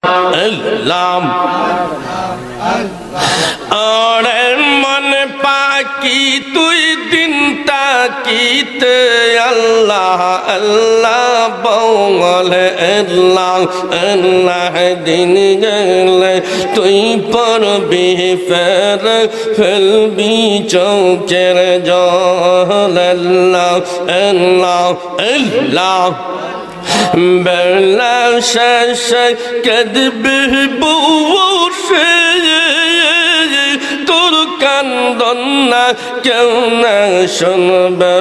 আল্লাহ আরে মন পাকি তুই দিন তাকিতে আল্লাহ আল্লাহ বলে আল্লাহ আল্লাহ দিন গেলে তুই পড়বি ফের ফেলবি চোখের জল আল্লাহ আল্লাহ আল্লাহ বেলা শেষে কাঁদবে বসে তোর কান্দন না কেউ না শুনবে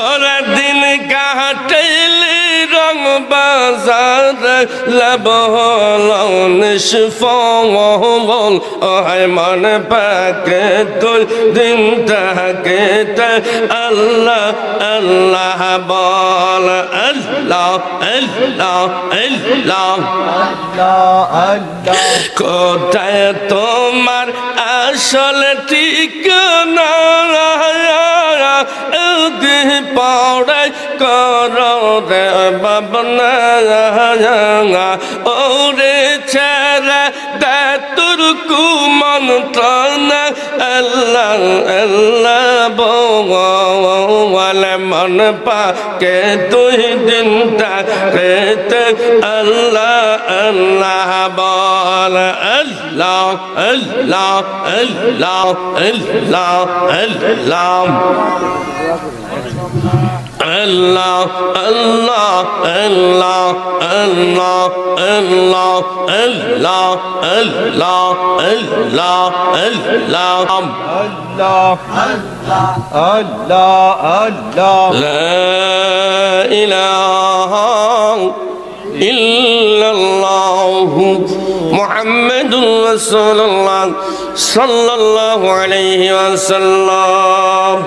ওরা দিন কাটাইলে রং বাজার লবণ ফল ওহায় মন পাকে তুই দিন তাকে আল্লাহ আল্লাহ বল আল্লাহ আল্লাহ আল্লাহ কোথায় তোমার আসল ঠিকানা পড়াই কর রে বাবনা ওরে ছেড়ে দে তোর কুমন্ত্রণা আল্লাহ আল্লাহ বলে মন পাকে তুই দিনটা খেতে আল্লাহ আল্লাহ বল আল্লাহ আল্লাহ আল্লাহ আল্লাহ আল্লাহ Allah, Allah, Allah, Allah, Allah, Allah, Allah, Allah, Allah, Allah, Allah, La ilaha illallah Muhammadur Rasulullah sallallahu alayhi wa sallam.